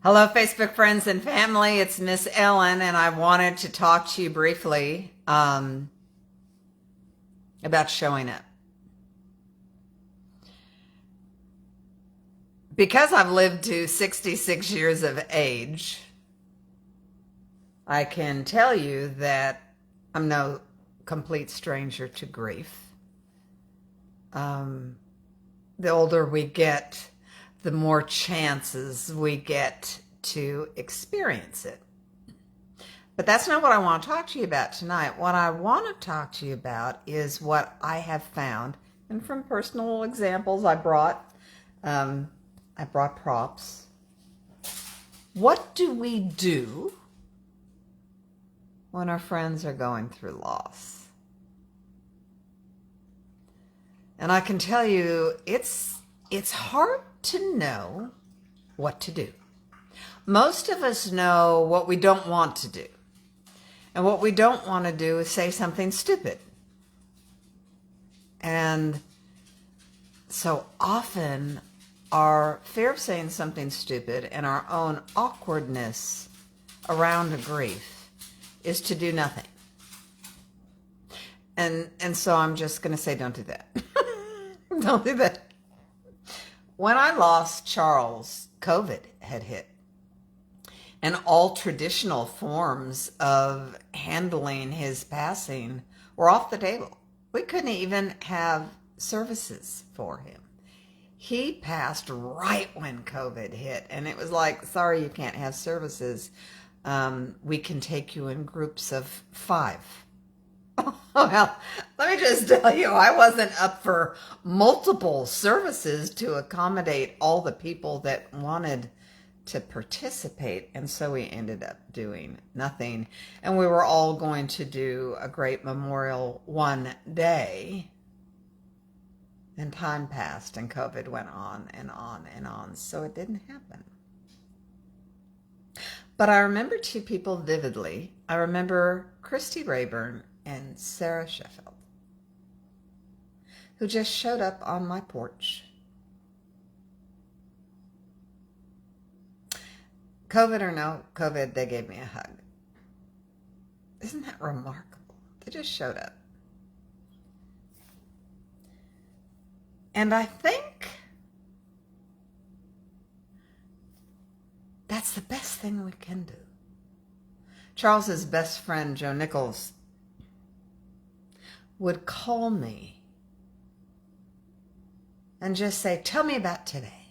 Hello, Facebook friends and family. It's Miss Ellen, and I wanted to talk to you briefly about showing up. Because I've lived to 66 years of age, I can tell you that I'm no complete stranger to grief. The older we get, the more chances we get to experience it. But that's not what I want to talk to you about tonight. What I want to talk to you about is what I have found, and from personal examples, I brought props. What do we do when our friends are going through loss? And I can tell you, it's hard to know what to do. Most of us know what we don't want to do. And what we don't want to do is say something stupid. And so often our fear of saying something stupid and our own awkwardness around a grief is to do nothing. And so I'm just going to say, don't do that. Don't do that. When I lost Charles, COVID had hit. And all traditional forms of handling his passing were off the table. We couldn't even have services for him. He passed right when COVID hit. And it was like, sorry, you can't have services. We can take you in groups of 5. Well, let me just tell you, I wasn't up for multiple services to accommodate all the people that wanted to participate. And so we ended up doing nothing. And we were all going to do a great memorial one day. And time passed and COVID went on and on and on. So it didn't happen. But I remember 2 people vividly. I remember Christy Rayburn and Sarah Sheffield, who just showed up on my porch. COVID or no COVID, they gave me a hug. Isn't that remarkable? They just showed up. And I think that's the best thing we can do. Charles's best friend, Joe Nichols, would call me and just say, tell me about today.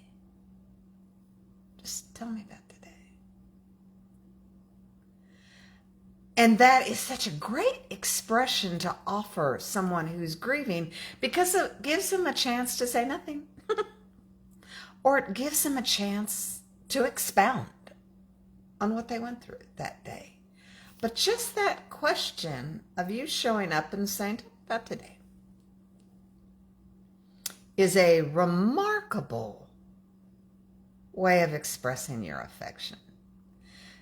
Just tell me about today. And that is such a great expression to offer someone who's grieving, because it gives them a chance to say nothing. Or it gives them a chance to expound on what they went through that day. But just that question of you showing up and saying, about today, is a remarkable way of expressing your affection.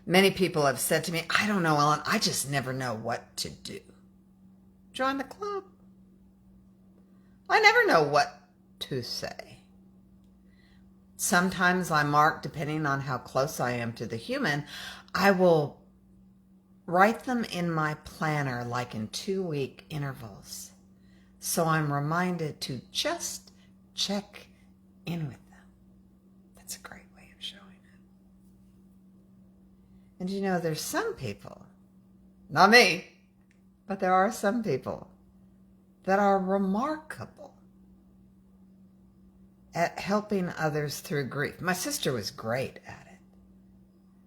Many people have said to me, I don't know, Ellen, I just never know what to do. Join the club. I never know what to say. Sometimes I mark, depending on how close I am to the human, I will write them in my planner like in 2-week intervals. So I'm reminded to just check in with them. That's a great way of showing it. And you know, there's some people, not me, but there are some people that are remarkable at helping others through grief. My sister was great at it.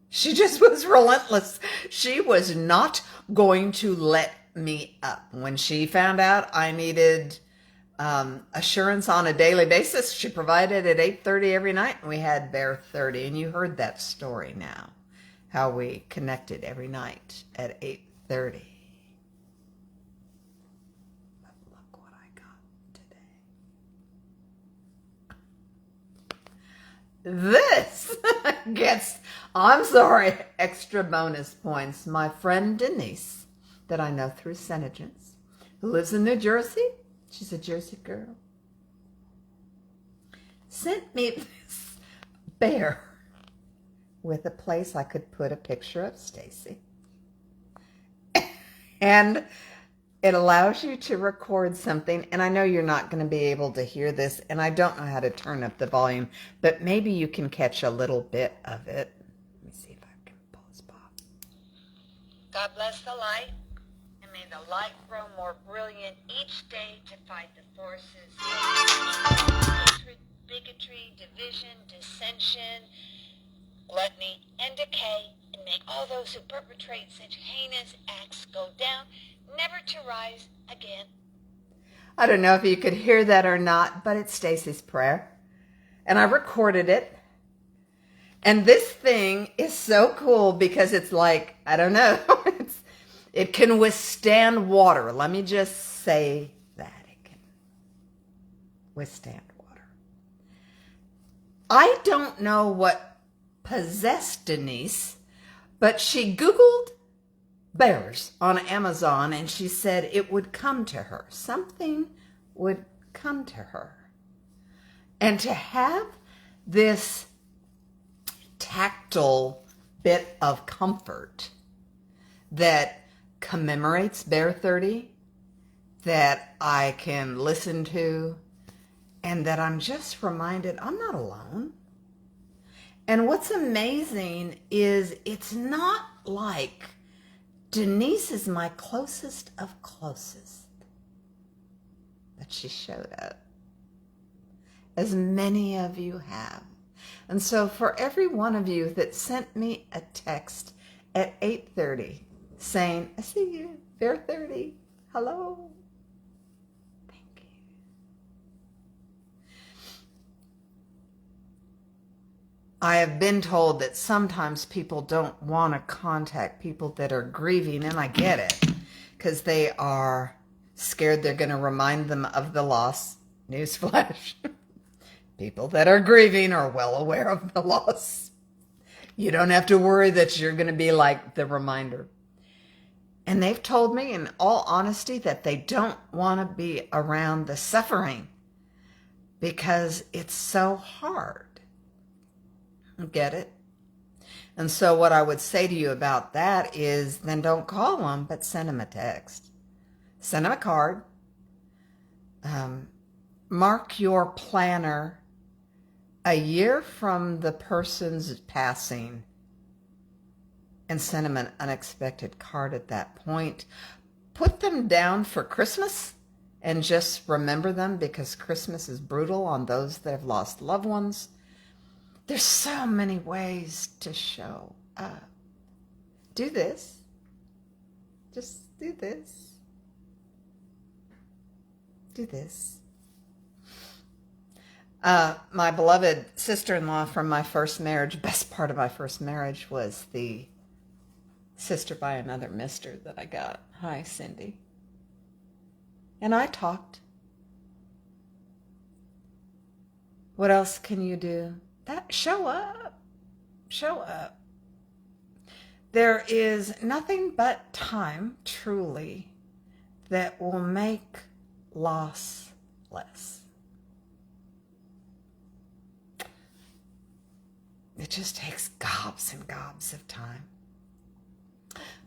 She just was relentless. She was not going to let me up. When she found out I needed assurance on a daily basis, she provided at 8:30 every night, and we had Bear 30. And you heard that story now, how we connected every night at 8:30. But look what I got today. This gets, I'm sorry, extra bonus points. My friend Denise, that I know through Senegence, who lives in New Jersey, she's a Jersey girl, sent me this bear with a place I could put a picture of Stacy. And it allows you to record something, and I know you're not going to be able to hear this, and I don't know how to turn up the volume, but maybe you can catch a little bit of it. Let me see if I can pull this pop. God bless the light, and may the light grow more brilliant each day to fight the forces of hatred, bigotry, division, dissension, gluttony, and decay, and make all those who perpetrate such heinous acts go down, never to rise again. I don't know if you could hear that or not, but it's Stacy's prayer. And I recorded it. And this thing is so cool because it's like, I don't know, it can withstand water. Let me just say that. It can withstand water. I don't know what possessed Denise, but she Googled bears on Amazon, and she said it would come to her. Something would come to her. And to have this tactile bit of comfort that commemorates Bear 30, that I can listen to, and that I'm just reminded I'm not alone. And what's amazing is it's not like Denise is my closest of closest, but she showed up, as many of you have. And so for every one of you that sent me a text at 8:30 saying, I see you, Bear 30, hello, thank you. I have been told that sometimes people don't want to contact people that are grieving, and I get it, because they are scared they're going to remind them of the loss. Newsflash. People that are grieving are well aware of the loss. You don't have to worry that you're going to be like the reminder. And they've told me in all honesty that they don't want to be around the suffering because it's so hard. Get it? And so what I would say to you about that is then don't call them, but send them a text. Send them a card. Mark your planner a year from the person's passing and send them an unexpected card at that point. Put them down for Christmas and just remember them, because Christmas is brutal on those that have lost loved ones. There's so many ways to show up. Do this. Just do this. Do this. My beloved sister-in-law from my first marriage, best part of my first marriage, was the sister by another mister that I got. Hi, Cindy. And I talked. What else can you do? Show up. Show up. There is nothing but time, truly, that will make loss less. It just takes gobs and gobs of time.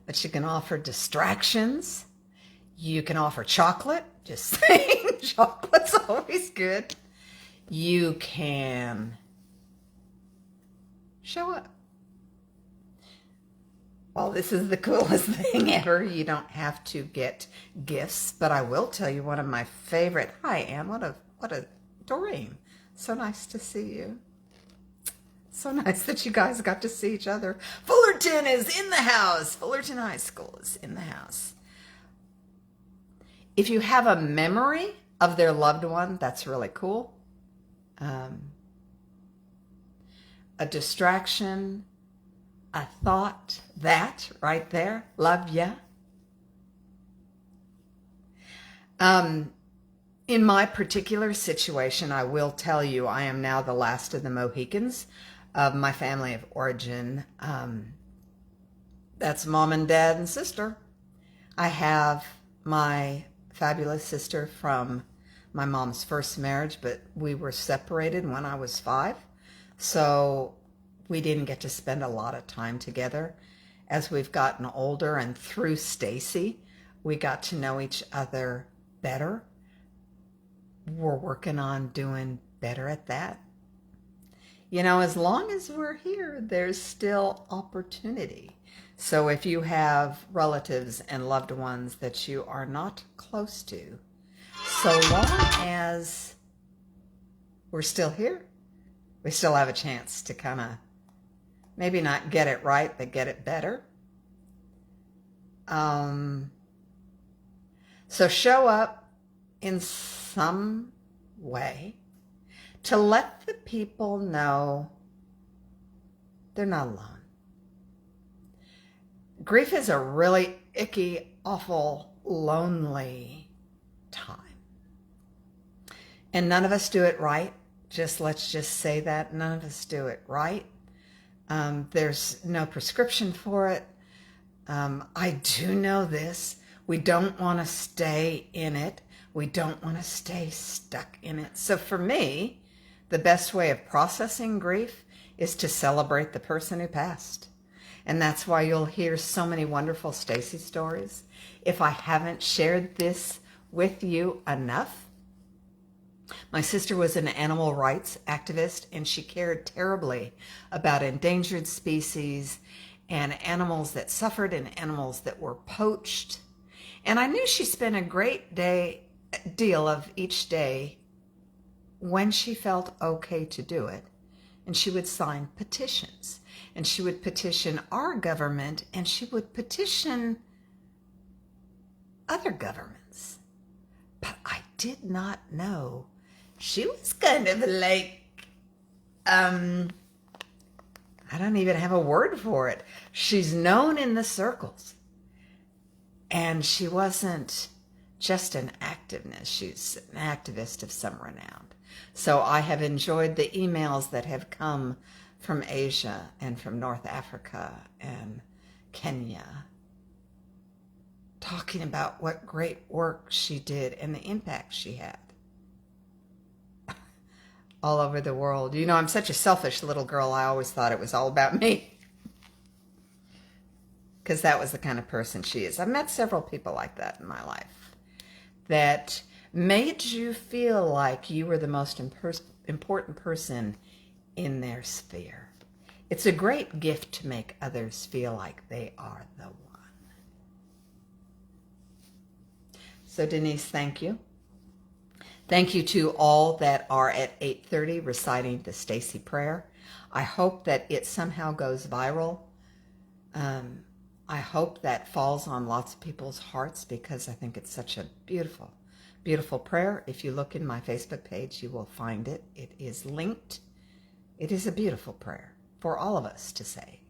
But you can offer distractions. You can offer chocolate. Just saying, chocolate's always good. You can show up. Well, this is the coolest thing ever. You don't have to get gifts, but I will tell you one of my favorite. Hi, Ann. What a Doreen. So nice to see you. So nice that you guys got to see each other. Fullerton is in the house. Fullerton High School is in the house. If you have a memory of their loved one, that's really cool. A distraction, a thought, that right there, love ya. In my particular situation, I will tell you, I am now the last of the Mohicans of my family of origin. That's mom and dad and sister. I have my fabulous sister from my mom's first marriage, but we were separated when I was 5. So we didn't get to spend a lot of time together. As we've gotten older and through Stacy, we got to know each other better. We're working on doing better at that. You know, as long as we're here, there's still opportunity. So if you have relatives and loved ones that you are not close to, so long as we're still here, we still have a chance to kind of maybe not get it right, but get it better. So show up in some way to let the people know they're not alone. Grief is a really icky, awful, lonely time. And none of us do it right. Let's just say that. None of us do it right. There's no prescription for it. I do know this. We don't want to stay in it. We don't want to stay stuck in it. So for me, the best way of processing grief is to celebrate the person who passed. And that's why you'll hear so many wonderful Stacy stories. If I haven't shared this with you enough, my sister was an animal rights activist, and she cared terribly about endangered species and animals that suffered and animals that were poached. And I knew she spent a great deal of each day when she felt okay to do it. And she would sign petitions. And she would petition our government, and she would petition other governments. But I did not know she was kind of like, I don't even have a word for it. She's known in the circles. And she wasn't just an activist. She's an activist of some renown. So I have enjoyed the emails that have come from Asia and from North Africa and Kenya, talking about what great work she did and the impact she had all over the world. You know, I'm such a selfish little girl. I always thought it was all about me, because that was the kind of person she is. I've met several people like that in my life that made you feel like you were the most important person in their sphere. It's a great gift to make others feel like they are the one. So Denise, thank you. Thank you to all that are at 8:30 reciting the Stacy prayer. I hope that it somehow goes viral. I hope that falls on lots of people's hearts, because I think it's such a beautiful, beautiful prayer. If you look in my Facebook page, you will find it. It is linked. It is a beautiful prayer for all of us to say.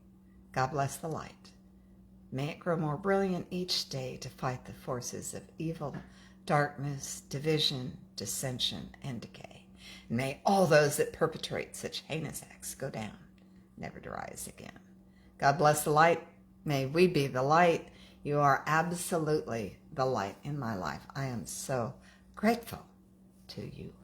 God bless the light. May it grow more brilliant each day to fight the forces of evil, darkness, division, dissension, and decay. And may all those that perpetrate such heinous acts go down, never to rise again. God bless the light. May we be the light. You are absolutely the light in my life. I am so grateful to you.